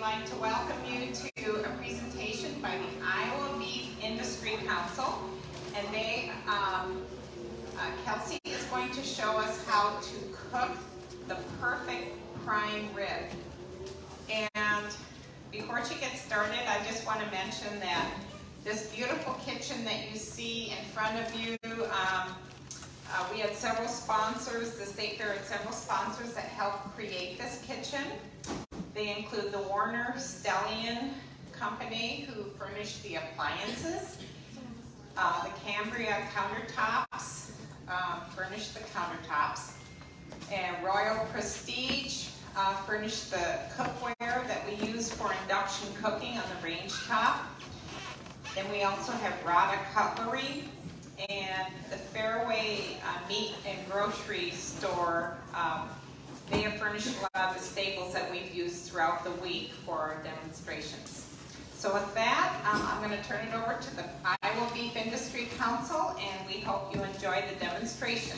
like to welcome you to a presentation by the Iowa Beef Industry Council. And Kelsey is going to show us how to cook the perfect prime rib. And before she gets started, I just want to mention that this beautiful kitchen that you see in front of you, we had several sponsors. The State Fair had several sponsors that helped create this kitchen. They include the Warner Stellian Company, who furnished the appliances. The Cambria countertops furnished the countertops. And Royal Prestige furnished the cookware that we use for induction cooking on the range top. Then we also have Rada Cutlery, and the Fairway Meat and Grocery Store. They have furnished a lot of the staples that we've used throughout the week for our demonstrations. So with that, I'm going to turn it over to the Iowa Beef Industry Council, and we hope you enjoy the demonstration.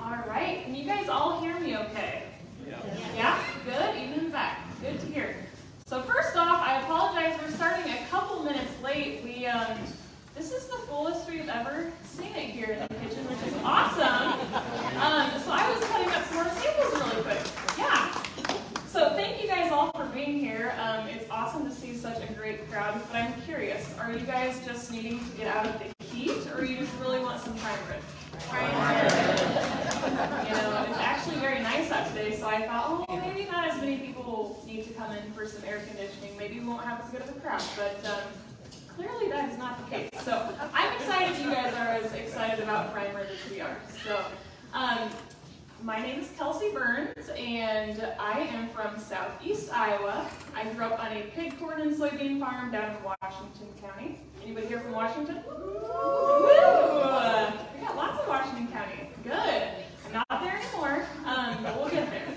All right, can you guys all hear me okay? Yeah? Good, even in the back. Good to hear. So first off, I apologize, we're starting a couple minutes late. This is the fullest we've ever seen it here in the kitchen, which is awesome. So I was cutting up some more staples really quick. Yeah. So thank you guys all for being here. It's awesome to see such a great crowd, but I'm curious, are you guys just needing to get out of the heat, or you just really want some prime rib? You know, it's actually very nice out today, so I thought, oh, maybe not as many people need to come in for some air conditioning. Maybe we won't have as good of a crowd, but clearly that is not the case. So I'm excited you guys are as excited about prime rib as we are. So my name is Kelsey Burns, and I am from southeast Iowa. I grew up on a pig, corn, and soybean farm down in Washington County. Anybody here from Washington? Woo! We got lots of Washington County. Good. I'm not there anymore, but we'll get there.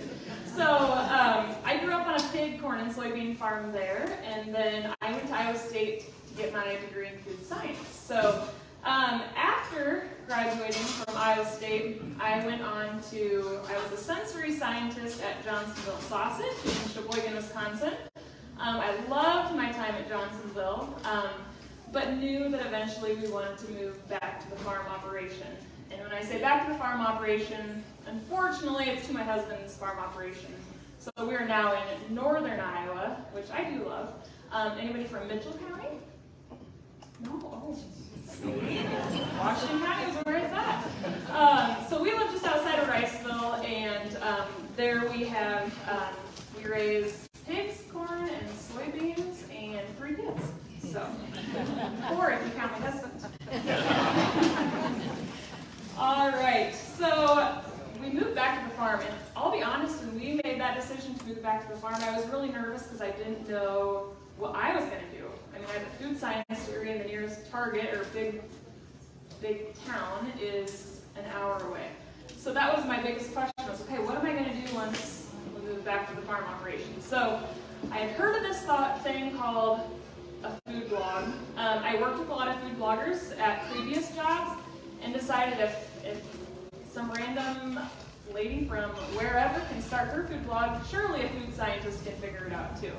So I grew up on a pig, corn, and soybean farm there, and then I went to Iowa State to get my degree in food science. So after graduating from Iowa State, I was a sensory scientist at Johnsonville Sausage in Sheboygan, Wisconsin. I loved my time at Johnsonville, but knew that eventually we wanted to move back to the farm operation. And when I say back to the farm operation, unfortunately, it's to my husband's farm operation. So we are now in northern Iowa, which I do love. Anybody from Mitchell County? No? Oh. Washington County is where it's at. So we live just outside of Riceville, and there we have, we raise pigs, corn, and soybeans, and 3 kids. So, 4 if you count my husband. All right, so we moved back to the farm, and I'll be honest, when we made that decision to move back to the farm, I was really nervous because I didn't know what I was going to do. I mean, I have a food science degree, and the nearest Target or big town is an hour away. So that was my biggest question, was, okay, what am I going to do once we move back to the farm operation? So I had heard of this thing called a food blog. I worked with a lot of food bloggers at previous jobs, and decided if some random lady from wherever can start her food blog, surely a food scientist can figure it out too.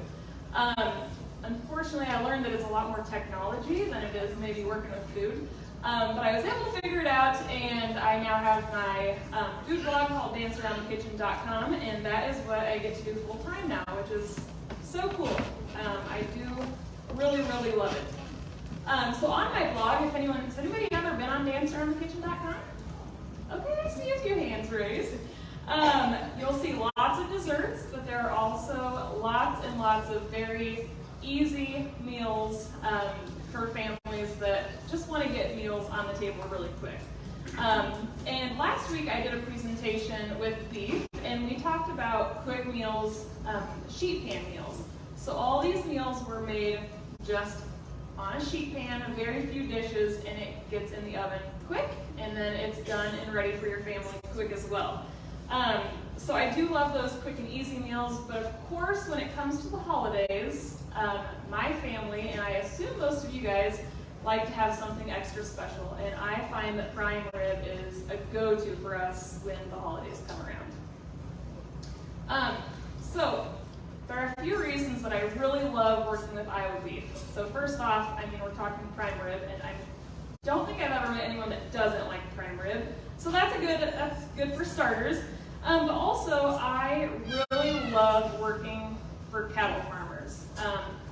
Unfortunately, I learned that it's a lot more technology than it is maybe working with food. But I was able to figure it out, and I now have my food blog called dancearoundthekitchen.com, and that is what I get to do full time now, which is so cool. I do really, really love it. So on my blog, has anybody ever been on dancearoundthekitchen.com? Okay, I see a few hands raised. You'll see lots of desserts, but there are also lots and lots of very easy meals for families that just want to get meals on the table really quick. And last week I did a presentation with beef, and we talked about quick meals, sheet pan meals. So all these meals were made just on a sheet pan, a very few dishes, and it gets in the oven quick, and then it's done and ready for your family quick as well. So I do love those quick and easy meals, but of course when it comes to the holidays, my family, and I assume most of you guys, like to have something extra special, and I find that prime rib is a go-to for us when the holidays come around. So, there are a few reasons that I really love working with Iowa beef. So first off, I mean, we're talking prime rib, and I don't think I've ever met anyone that doesn't like prime rib. So that's good for starters. But also, I really love working for cattle farmers.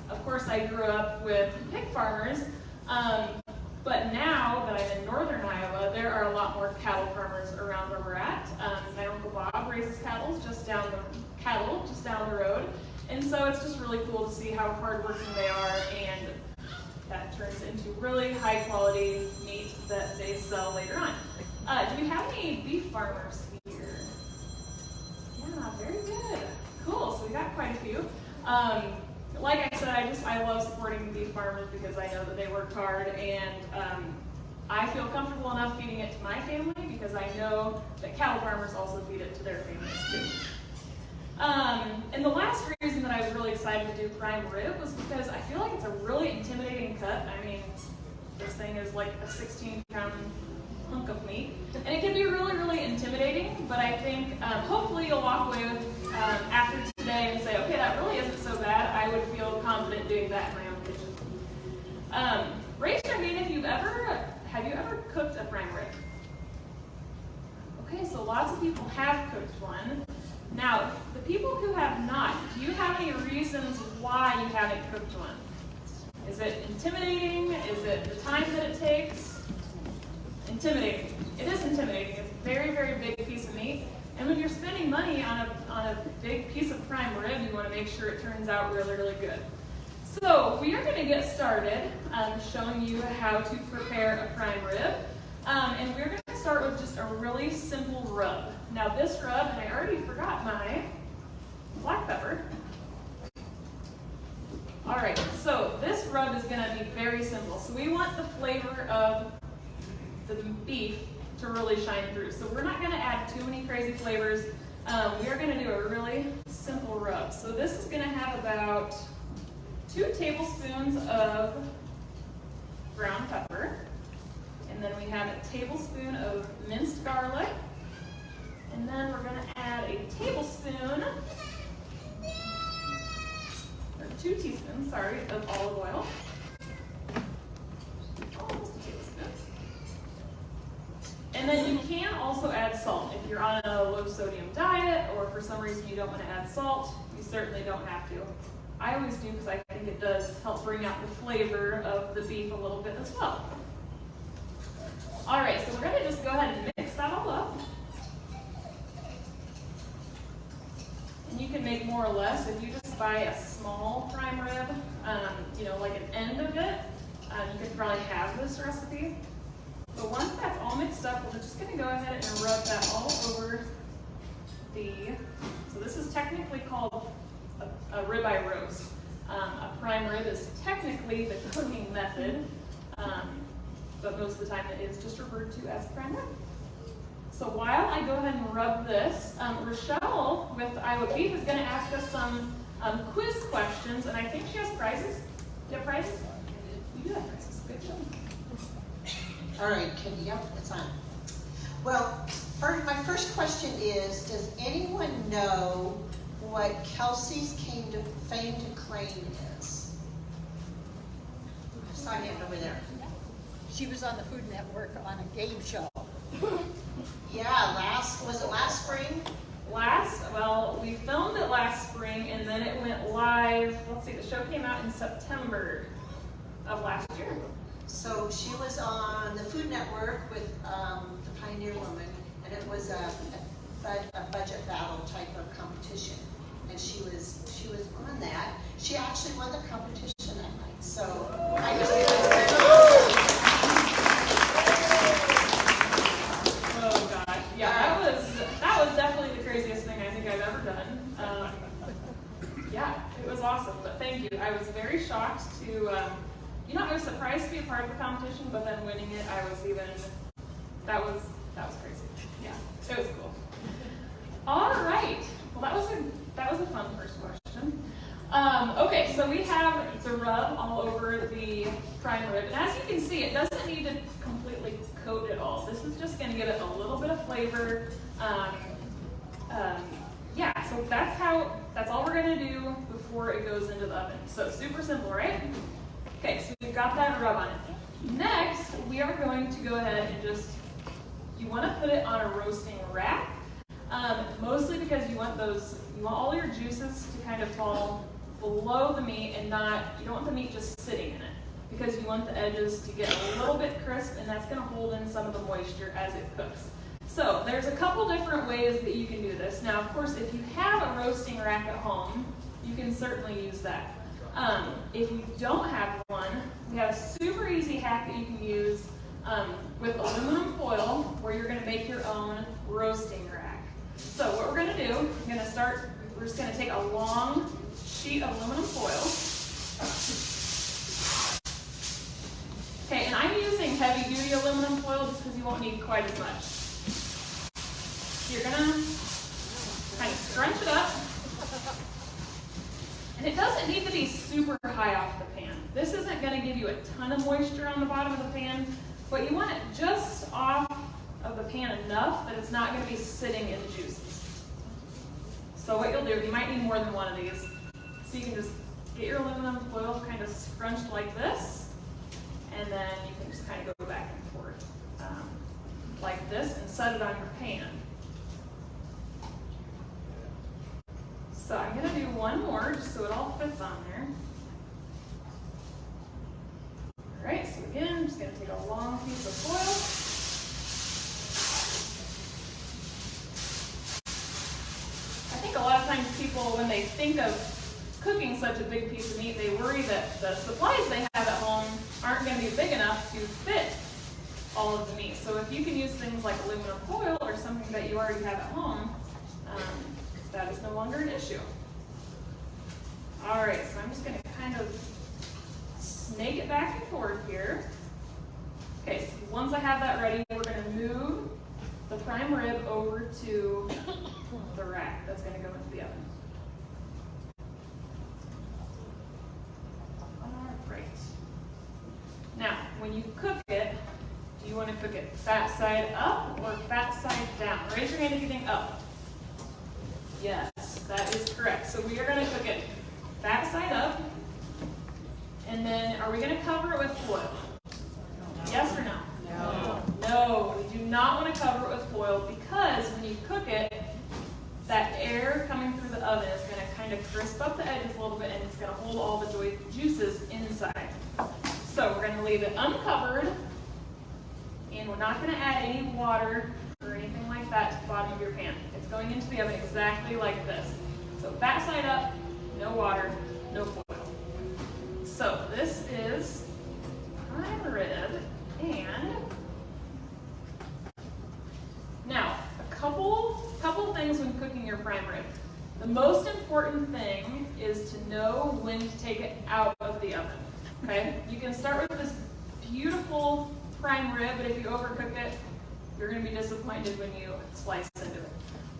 Of course, I grew up with pig farmers, but now that I'm in northern Iowa, there are a lot more cattle farmers around where we're at. My Uncle Bob raises cattle just down the road. And so it's just really cool to see how hardworking they are, and that turns into really high quality meat that they sell later on. Do we have any beef farmers here? Yeah, very good. Cool, so we got quite a few. Like I said, I love supporting beef farmers because I know that they worked hard, and I feel comfortable enough feeding it to my family because I know that cattle farmers also feed it to their families too. And the last reason that I was really excited to do prime rib was because I feel like it's a really intimidating cut. I mean, this thing is like a 16-pound hunk of meat, and it can be really, really intimidating, but I think hopefully you'll walk away with, after today and say, okay, that really isn't so bad. I would feel confident doing that in my own kitchen. Raise your hand if have you ever cooked a prime rib? Okay, so lots of people have cooked one. Now, the people who have not, do you have any reasons why you haven't cooked one? Is it intimidating? Is it the time that it takes? Intimidating. It is intimidating. It's a very, very big piece of meat. And when you're spending money on a big piece of prime rib, you want to make sure it turns out really, really good. So we are going to get started showing you how to prepare a prime rib. And we're going to start with just a really simple rub. Now this rub, and I already forgot my black pepper. All right, so this rub is going to be very simple. So we want the flavor of the beef to really shine through. So we're not going to add too many crazy flavors. We are going to do a really simple rub. So this is going to have about 2 tablespoons of ground pepper. And then we have a tablespoon of minced garlic. And then we're going to add a tablespoon, or 2 teaspoons, sorry, of olive oil. Almost a tablespoon. And then you can also add salt. If you're on a low sodium diet, or for some reason you don't want to add salt, you certainly don't have to. I always do because I think it does help bring out the flavor of the beef a little bit as well. All right, so we're going to just go ahead and mix that all up. And you can make more or less. If you just buy a small prime rib, like an end of it, you could probably have this recipe. But once that's all mixed up, we're just going to go ahead and rub that all over so this is technically called a ribeye roast. A prime rib is technically the cooking method, but most of the time it is just referred to as prime rib. So while I go ahead and rub this, Rochelle with Iowa Beef is going to ask us some quiz questions, and I think she has prizes. Do you have prizes? You do have prizes. Good job. All right, yep, it's on. Well, my first question is, does anyone know what Kelsey's fame to claim is? I saw him over there. She was on the Food Network on a game show. Yeah, was it last spring? Well, we filmed it last spring, and then it went live. Let's see, the show came out in September of last year. So she was on the Food Network with the Pioneer Woman, and it was a budget battle type of competition. And she was on that. She actually won the competition that night. So I just Oh gosh, yeah, that was definitely the craziest thing I think I've ever done. Yeah, it was awesome. But thank you. I was very shocked to. I was surprised to be a part of the competition, but then winning it, that was crazy. Yeah, it was cool. All right. Well, that was a fun first question. Okay, so we have the rub all over the prime rib, and as you can see, it doesn't need to completely coat it all. This is just going to give it a little bit of flavor. So so that's all we're gonna do before it goes into the oven. So super simple, right? Okay, so we've got that rub on it. Next, we are going to go ahead and you wanna put it on a roasting rack, mostly because you want all your juices to kind of fall below the meat and you don't want the meat just sitting in it, because you want the edges to get a little bit crisp, and that's gonna hold in some of the moisture as it cooks. So there's a couple different ways that you can do this. Now, of course, if you have a roasting rack at home, you can certainly use that. If you don't have one, we have a super easy hack that you can use with aluminum foil, where you're gonna make your own roasting rack. So what we're gonna do, we're just gonna take a long sheet of aluminum foil. Okay, and I'm using heavy duty aluminum foil just because you won't need quite as much. You're gonna kind of scrunch it up. And it doesn't need to be super high off the pan. This isn't gonna give you a ton of moisture on the bottom of the pan, but you want it just off of the pan enough that it's not gonna be sitting in the juices. So what you'll do, you might need more than one of these. So you can just get your aluminum foil kind of scrunched like this, and then you can just kind of go back and forth like this and set it on your pan. So I'm going to do one more just so it all fits on there. All right, so again, I'm just going to take a long piece of foil. I think a lot of times people, when they think of cooking such a big piece of meat, they worry that the supplies they have at home aren't going to be big enough to fit all of the meat. So if you can use things like aluminum foil or something that you already have at home, that is no longer an issue. All right, so I'm just going to kind of snake it back and forth here. Okay, so once I have that ready, we're going to move the prime rib over to the rack that's going to go into the oven. All right. Now, when you cook it, do you want to cook it fat side up or fat side down? Raise your hand if you think up. Yes, that is correct. So we are going to cook it fat side up, and then are we going to cover it with foil? Yes or no? No. No, we do not want to cover it with foil, because when you cook it, that air coming through the oven is going to kind of crisp up the edges a little bit, and it's going to hold all the juices inside. So we're going to leave it uncovered, and we're not going to add any water or anything like that to the bottom of your pan. It's going into the oven exactly like this. So fat side up, no water, no foil. So this is prime rib, and now a couple things when cooking your prime rib. The most important thing is to know when to take it out of the oven. Okay? You can start with this beautiful prime rib, but if you overcook it, you're going to be disappointed when you slice into it.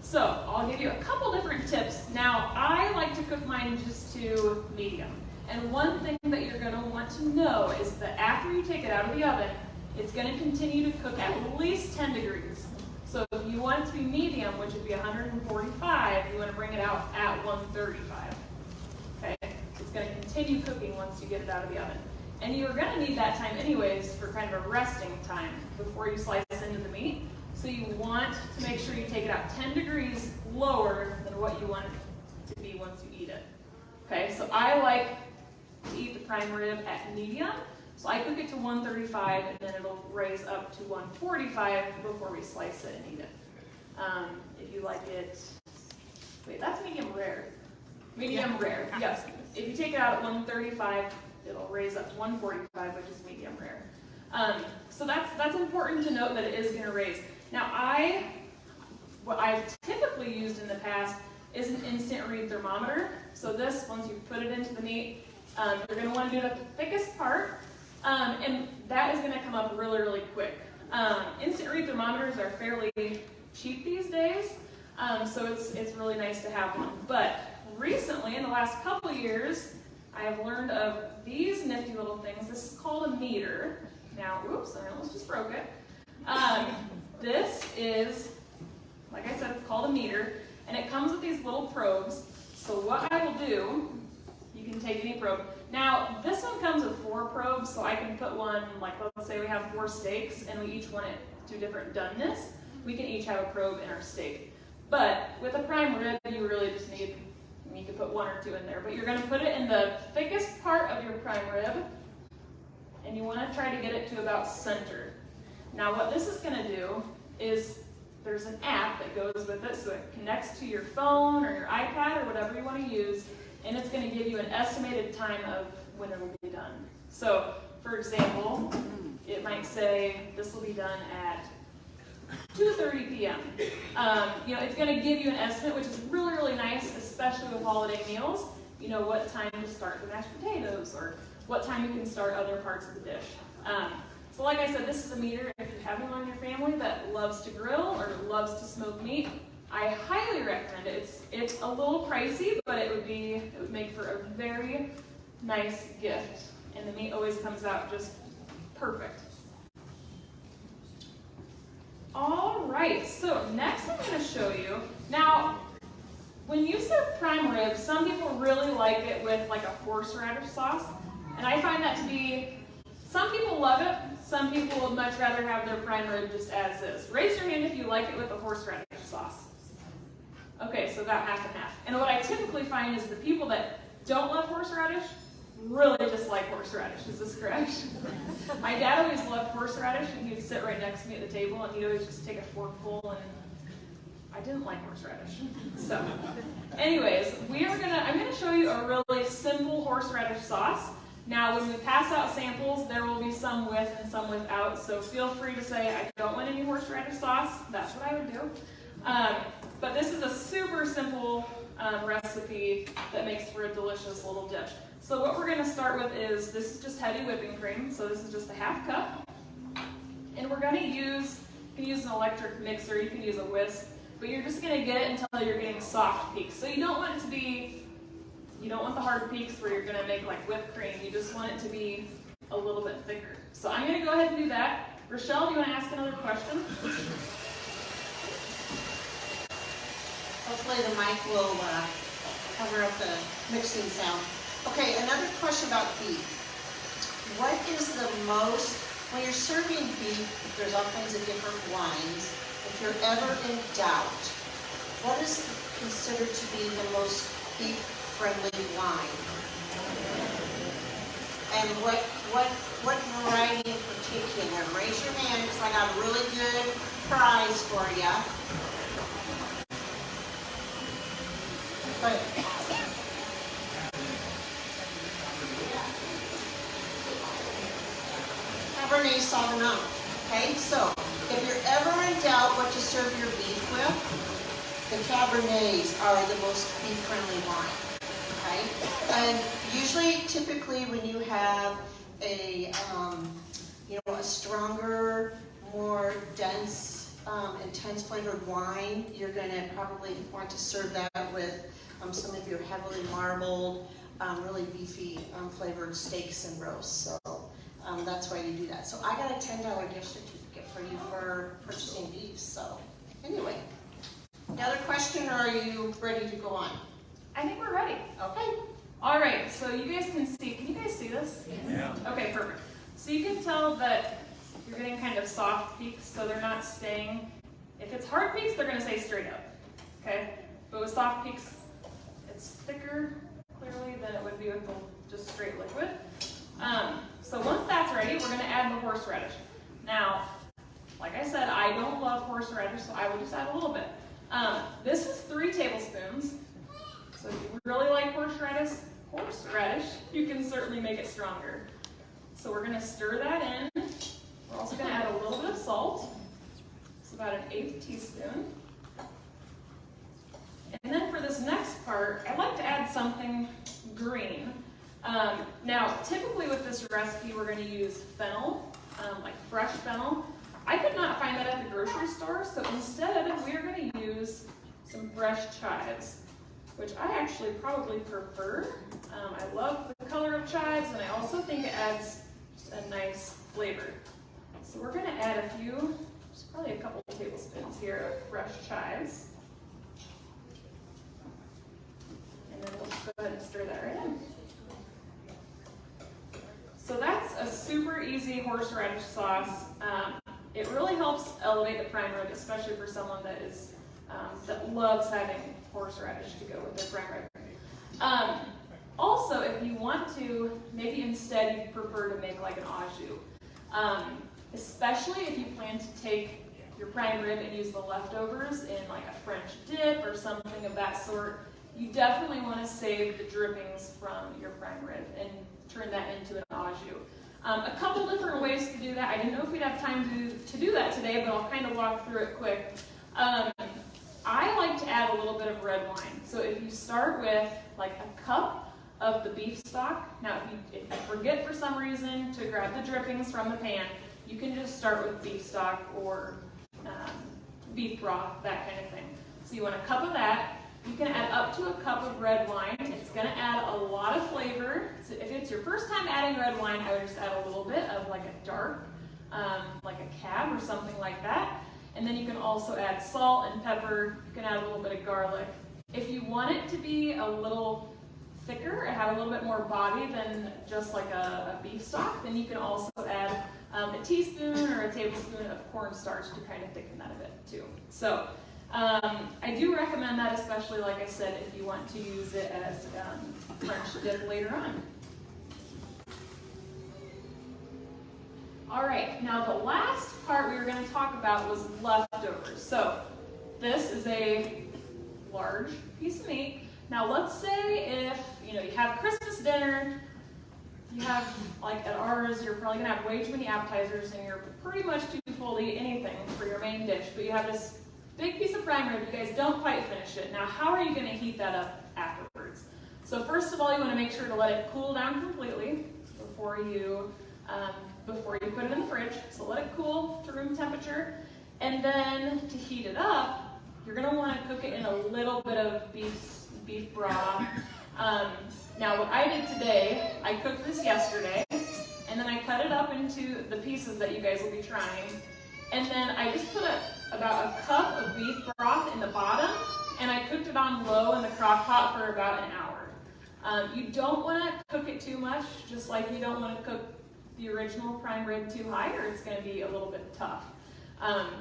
So I'll give you a couple different tips. Now, I like to cook mine just to medium. And one thing that you're going to want to know is that after you take it out of the oven, it's going to continue to cook at least 10 degrees. So if you want it to be medium, which would be 145, you want to bring it out at 135. Okay? It's going to continue cooking once you get it out of the oven. And you're going to need that time anyways for kind of a resting time before you slice into the meat. So you want to make sure you take it out 10 degrees lower than what you want it to be once you eat it. Okay, so I like to eat the prime rib at medium. So I cook it to 135, and then it'll raise up to 145 before we slice it and eat it. If you like it, wait, that's medium rare. Medium rare, yes. If you take it out at 135, it'll raise up to 145, which is medium rare. So that's important to note that it is going to raise. Now what I've typically used in the past is an instant read thermometer. So this, once you put it into the meat, you're going to want to do it at the thickest part, and that is going to come up really, really quick. Instant read thermometers are fairly cheap these days, so it's really nice to have one. But recently, in the last couple of years, I have learned of these nifty little things. This is called a meter. Now, oops, I almost just broke it. This is, like I said, it's called a meter, and it comes with these little probes. So what I will do, you can take any probe. Now, this one comes with 4 probes, so I can put one, like let's say we have 4 steaks, and we each want it to different doneness. We can each have a probe in our steak. But with a prime rib, you really just need, you can put 1 or 2 in there, but you're gonna put it in the thickest part of your prime rib, and you wanna try to get it to about center. Now what this is gonna do is, there's an app that goes with it, so it connects to your phone or your iPad or whatever you wanna use, and it's gonna give you an estimated time of when it will be done. So, for example, it might say this will be done at 2:30 p.m. You know, it's going to give you an estimate, which is really, really nice, especially with holiday meals. You know what time to start the mashed potatoes, or what time you can start other parts of the dish. So like I said, this is a meter. If you have anyone in your family that loves to grill or loves to smoke meat, I highly recommend it. It's a little pricey, but it would make for a very nice gift, and the meat always comes out just perfect. All right, so next I'm going to show you. Now, when you serve prime rib, some people really like it with like a horseradish sauce, and I find that to be, some people love it, some people would much rather have their prime rib just as is. Raise your hand if you like it with a horseradish sauce. Okay, so about half and half. And what I typically find is the people that don't love horseradish really dislike horseradish. Is this correct? My dad always loved horseradish, and he would sit right next to me at the table, and he'd always just take a forkful, and I didn't like horseradish. So, anyways, I'm gonna show you a really simple horseradish sauce. Now, when we pass out samples, there will be some with and some without, so feel free to say, I don't want any horseradish sauce. That's what I would do. But this is a super simple recipe that makes for a delicious little dish. So what we're going to start with is, this is just heavy whipping cream, so this is just a half cup. And we're going to use, you can use an electric mixer, you can use a whisk, but you're just going to get it until you're getting soft peaks. So you don't want it to be, you don't want the hard peaks where you're going to make like whipped cream, you just want it to be a little bit thicker. So I'm going to go ahead and do that. Rochelle, do you want to ask another question? Hopefully the mic will cover up the mixing sound. Okay, another question about beef. What is the most, when you're serving beef, there's all kinds of different wines. If you're ever in doubt, what is considered to be the most beef-friendly wine? And what variety in particular? Raise your hand, because I got a really good prize for you. But Cabernet Sauvignon. Okay, so if you're ever in doubt what to serve your beef with, the Cabernets are the most beef-friendly wine. Okay, and usually, typically, when you have a a stronger, more dense, intense flavored wine, you're going to probably want to serve that with some of your heavily marbled, really beefy flavored steaks and roasts. So that's why you do that. So I got a $10 gift certificate for you for purchasing beef. So anyway, another question, or are you ready to go on? I think we're ready. Okay. All right, so you guys can you guys see this? Yeah. Okay, perfect. So you can tell that you're getting kind of soft peaks, so they're not staying. If it's hard peaks, they're going to stay straight up. Okay? But with soft peaks, it's thicker, clearly, than it would be with the just straight liquid. So once that's ready, we're going to add the horseradish. Now, like I said, I don't love horseradish, so I will just add a little bit. This is 3 tablespoons. So if you really like horseradish, you can certainly make it stronger. So we're going to stir that in. We're also going to add a little bit of salt. It's about 1/8 teaspoon. And then for this next part, I'd like to add something green. Now, typically with this recipe, we're going to use fennel, like fresh fennel. I could not find that at the grocery store, so instead we are going to use some fresh chives, which I actually probably prefer. I love the color of chives, and I also think it adds a nice flavor. So we're going to add a few, just probably a couple tablespoons here of fresh chives. Just go ahead and stir that right in. So that's a super easy horseradish sauce. It really helps elevate the prime rib, especially for someone that is that loves having horseradish to go with their prime rib. Also, if you want to, maybe instead you prefer to make like an au jus. Especially if you plan to take your prime rib and use the leftovers in like a French dip or something of that sort, you definitely want to save the drippings from your prime rib and turn that into an au jus. A couple different ways to do that. I didn't know if we'd have time to do that today, but I'll kind of walk through it quick. I like to add a little bit of red wine. So if you start with like a cup of the beef stock, now if you forget for some reason to grab the drippings from the pan, you can just start with beef stock or beef broth, that kind of thing. So you want a cup of that. You can add up to a cup of red wine. It's going to add a lot of flavor. So if it's your first time adding red wine, I would just add a little bit of like a dark, like a cab or something like that. And then you can also add salt and pepper. You can add a little bit of garlic. If you want it to be a little thicker and have a little bit more body than just like a beef stock, then you can also add a teaspoon or a tablespoon of cornstarch to kind of thicken that a bit too. So I do recommend that, especially like I said, if you want to use it as French dip later on. All right, now the last part we were going to talk about was leftovers. So this is a large piece of meat. Now let's say if you have Christmas dinner, you have, like at ours, you're probably going to have way too many appetizers and you're pretty much too full to eat anything for your main dish, but you have this big piece of prime rib, you guys don't quite finish it. Now how are you going to heat that up afterwards? So first of all, you want to make sure to let it cool down completely before you put it in the fridge. So let it cool to room temperature. And then to heat it up, you're going to want to cook it in a little bit of beef broth. Now what I did today, I cooked this yesterday, and then I cut it up into the pieces that you guys will be trying. And then I just put about a cup of beef broth in the bottom, and I cooked it on low in the crock pot for about an hour. You don't want to cook it too much, just like you don't want to cook the original prime rib too high, or it's going to be a little bit tough.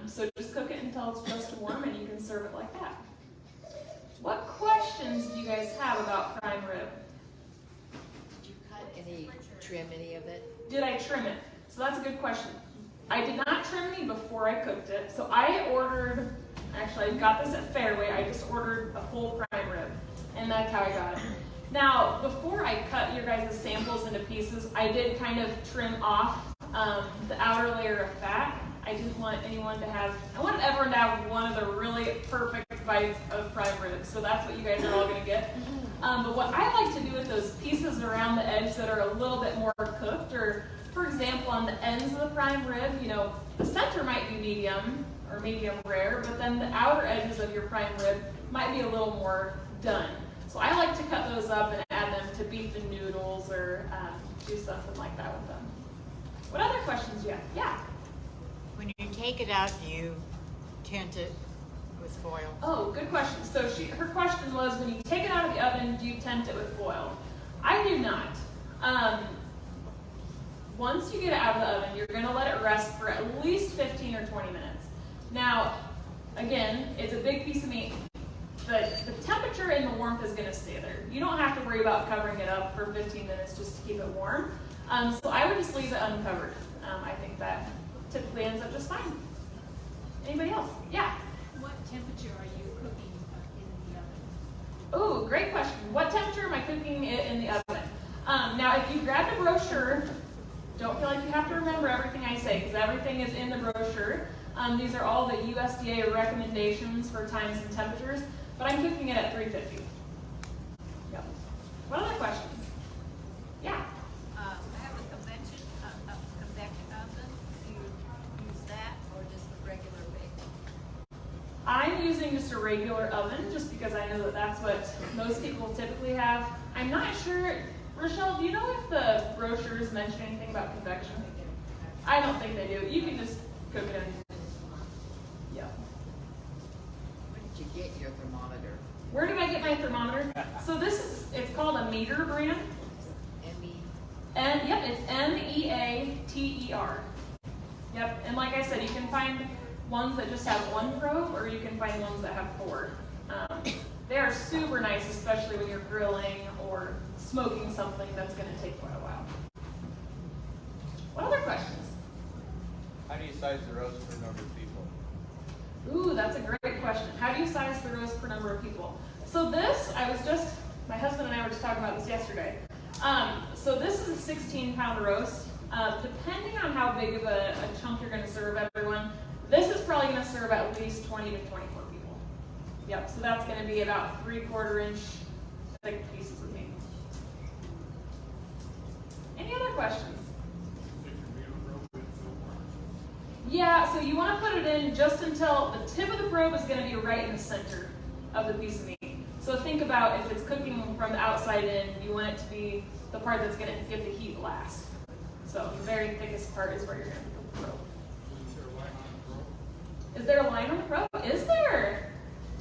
So just cook it until it's just warm, and you can serve it like that. What questions do you guys have about prime rib? Did you cut trim any of it? Did I trim it? So that's a good question. I did not trim any before I cooked it. So I ordered, actually I got this at Fairway, I just ordered a whole prime rib. And that's how I got it. Now, before I cut your guys' samples into pieces, I did kind of trim off the outer layer of fat. I didn't want anyone to have, I wanted everyone to have one of the really perfect bites of prime rib. So that's what you guys are all going to get. But what I like to do with those pieces around the edge that are a little bit more cooked, or for example, on the ends of the prime rib, the center might be medium or medium rare, but then the outer edges of your prime rib might be a little more done. So I like to cut those up and add them to beef and noodles or do something like that with them. What other questions do you have? Yeah? When you take it out, do you tint it with foil? Oh, good question. So her question was, when you take it out of the oven, do you tent it with foil? I do not. Once you get it out of the oven, you're going to let it rest for at least 15 or 20 minutes. Now, again, it's a big piece of meat. The temperature and the warmth is going to stay there. You don't have to worry about covering it up for 15 minutes just to keep it warm. So I would just leave it uncovered. I think that typically ends up just fine. Anybody else? Yeah? What temperature are you cooking in the oven? Oh, great question. What temperature am I cooking it in the oven? Now, if you grab the brochure, don't feel like you have to remember everything I say, because everything is in the brochure. These are all the USDA recommendations for times and temperatures, but I'm cooking it at 350. Yep. What other questions? Yeah? I have a convection oven. Do you use that or just a regular wick? I'm using just a regular oven, just because I know that that's what most people typically have. I'm not sure. Rochelle, do you know if the brochures mention anything about convection? I don't think they do. You can just cook it in. Yeah. Where did you get your thermometer? Where did I get my thermometer? So it's called a Meter brand. And yep, it's MEATER. Yep, and like I said, you can find ones that just have one probe, or you can find ones that have 4. They are super nice, especially when you're grilling or smoking something that's going to take quite a while. What other questions? How do you size the roast per number of people? Ooh, that's a great question. How do you size the roast per number of people? So my husband and I were just talking about this yesterday. So this is a 16-pound roast. Depending on how big of a chunk you're going to serve everyone, this is probably going to serve at least 20 to 24 people. Yep, so that's going to be about 3/4 inch thick pieces of meat. Any other questions? Yeah, so you want to put it in just until the tip of the probe is going to be right in the center of the piece of meat. So think about if it's cooking from the outside in, you want it to be the part that's going to get the heat last. So the very thickest part is where you're going to put the probe. Is there a line on the probe? Is there?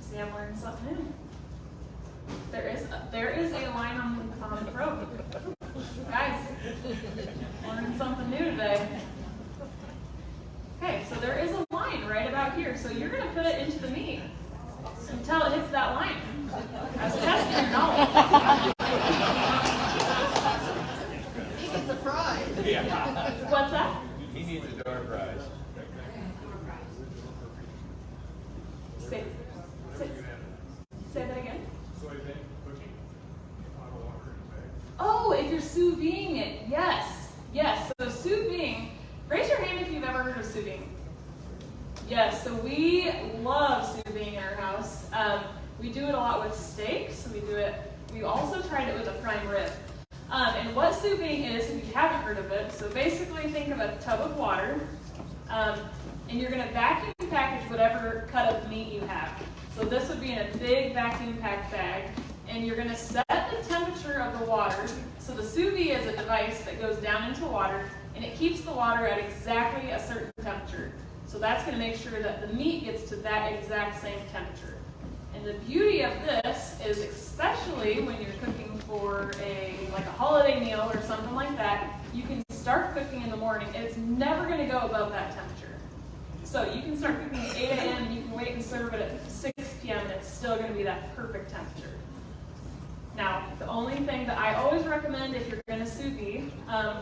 See, I'm learning something new. There is a line on the probe. Guys, learning something new today. Okay, so there is a line right about here. So you're going to put it into the meat until it hits that line. I was testing your knowledge. He gets a prize. Yeah. What's that? He needs a door prize. Say that again. Oh, if you're sous videing it, yes. So sous videing, raise your hand if you've ever heard of sous videing. Yes, so we love sous videing in our house. We do it a lot with steaks. We also tried it with a prime rib. And what sous videing is, if you haven't heard of it, so basically think of a tub of water, and you're going to vacuum package whatever cut of meat you have. So this would be in a big vacuum packed bag, and you're going to set the temperature of the water. So the sous vide is a device that goes down into water, and it keeps the water at exactly a certain temperature. So that's going to make sure that the meat gets to that exact same temperature. And the beauty of this is, especially when you're cooking for a holiday meal or something like that, you can start cooking in the morning, and it's never going to go above that temperature. So you can start cooking at 8 a.m. and you can wait and serve it at 6 p.m. and it's still going to be that perfect temperature. Now, the only thing that I always recommend if you're going to sous vide,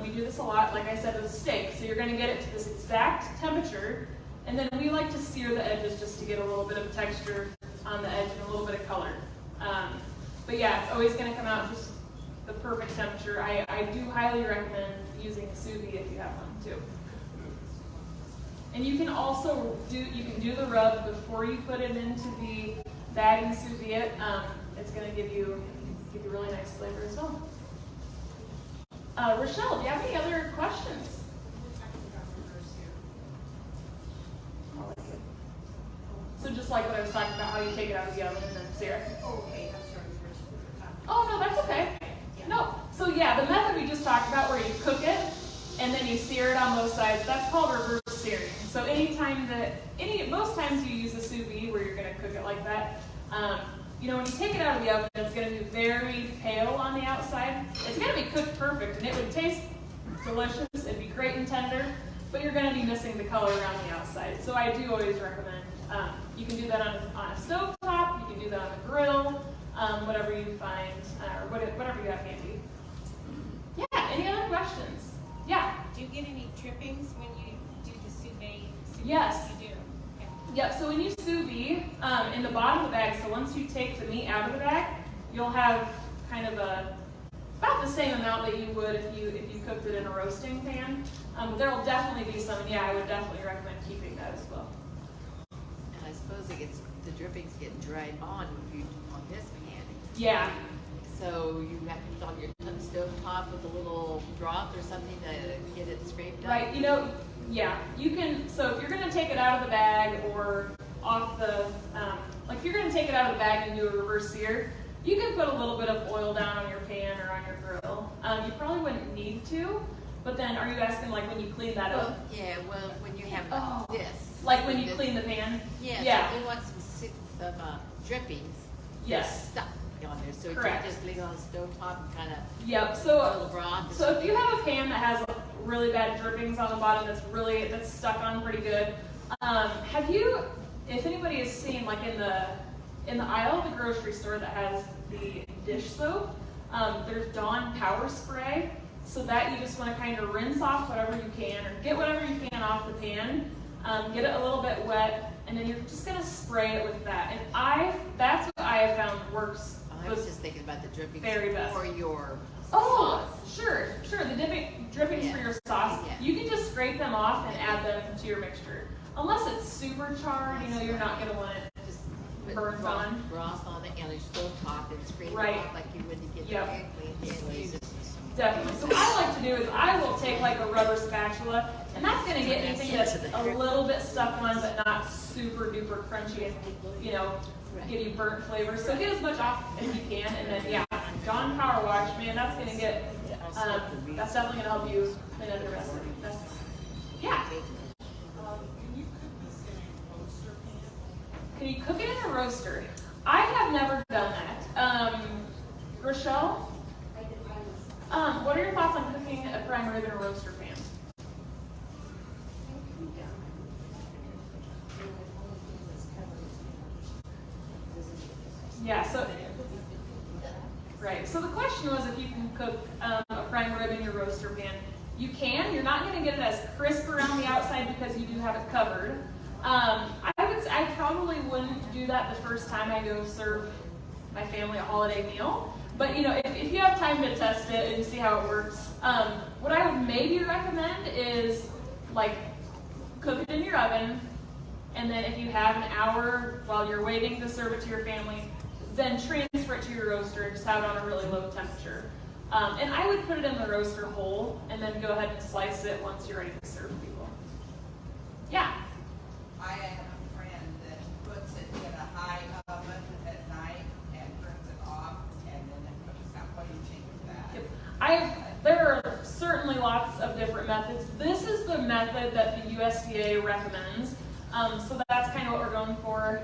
we do this a lot, like I said, with steak. So you're going to get it to this exact temperature, and then we like to sear the edges just to get a little bit of texture on the edge and a little bit of color. But yeah, it's always going to come out just the perfect temperature. I do highly recommend using a sous vide if you have one too. And you can also do the rub before you put it into the bag and sous vide it. It's going to give you really nice flavor as well. Rochelle, do you have any other questions? So just like what I was talking about, how you take it out of the oven and then sear it. Oh, no, that's okay. No. So yeah, the method we just talked about where you cook it and then you sear it on both sides, that's called reverse searing. So most times you use a sous vide where you're going to cook it like that. When you take it out of the oven, it's going to be very pale on the outside. It's going to be cooked perfect, and it would taste delicious. It'd be great and tender, but you're going to be missing the color around the outside. So I do always recommend, you can do that on a stove top, you can do that on a grill, whatever you find, or whatever you have handy. Yeah, any other questions? Yeah? Do you get any trippings when you do the sous vide? Yes. You do? Okay. Yep, so when you sous vide, in the bottom of the bag, so once you take the meat out of the bag, you'll have kind of about the same amount that you would if you cooked it in a roasting pan. There will definitely be some, I would definitely recommend keeping that as well. And I suppose the drippings get dried on this pan. Yeah. So you have to put on your stove top with a little drop or something to get it scraped up. Right, you can, so if you're going to take it out of the bag or off the, if you're going to take it out of the bag and do a reverse sear, you can put a little bit of oil down on your pan or on your grill. You probably wouldn't need to, but then are you asking when you clean that up? Well, when you have this. Like when you clean the pan? Yeah. Yeah. So we want some drippings. Yes. stuck on there, so you Correct. can't just leave it on the stove top and kind of Yep, a little so, broth. so if you have a pan that has really bad drippings on the bottom that's stuck on pretty good, have you, if anybody has seen, like in the aisle of the grocery store that has the dish soap, there's Dawn Power Spray, so that you just want to kind of rinse off whatever you can, or get whatever you can off the pan, get it a little bit wet, and then you're just gonna spray it with that. And that's what I have found works. I was just thinking about the drippings Very best. for your Oh, sauce. sure. The drippings Yeah. for your sauce, Yeah. you can just scrape them off and add them to your mixture. Unless it's super charred, you're not gonna want it Just put burnt broth- on. broth on it and your stove top and scrape Right. it off like you would to get Yep. it clean. Anyways, Definitely. So what I like to do is I will take like a rubber spatula, and that's gonna get anything that's a little bit stuck on but not super duper crunchy and, give you burnt flavor. So get as much off as you can, and then yeah, Dawn Power Wash, man, that's gonna get, that's definitely gonna help you clean up the rest of it. Yeah. Can you cook it in a roaster? I have never done that. Rochelle? What are your thoughts on cooking a prime rib in a roaster pan? Yeah, right. So the question was if you can cook a prime rib in your roaster pan. You can. You're not going to get it as crisp around the outside because you do have it covered. I probably wouldn't do that the first time I go serve my family a holiday meal. But if you have time to test it and see how it works, what I would maybe recommend is like cook it in your oven, and then if you have an hour while you're waiting to serve it to your family, then transfer it to your roaster and just have it on a really low temperature. And I would put it in the roaster whole, and then go ahead and slice it once you're ready to serve people. Yeah. I have a friend that puts it in a high oven at night and turns it off, and then it cooks out. What do you think of that? There are certainly lots of different methods. This is the method that the USDA recommends. So that's kind of what we're going for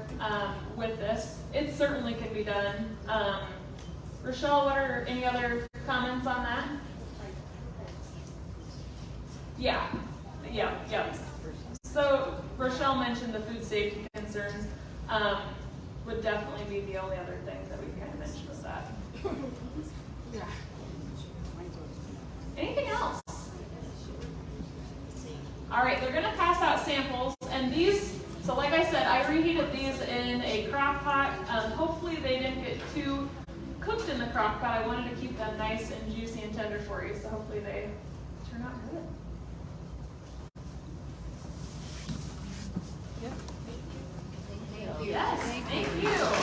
with this. It certainly can be done. Rochelle, what are any other comments on that? Yeah. So Rochelle mentioned the food safety concerns. Would definitely be the only other thing that we kind of mentioned with that. Anything else? All right, they're gonna pass out samples, and these, so like I said, I reheated these in a crock pot. Hopefully they didn't get too cooked in the crock pot. I wanted to keep them nice and juicy and tender for you, so hopefully they turn out good. Thank you. Yes, thank you.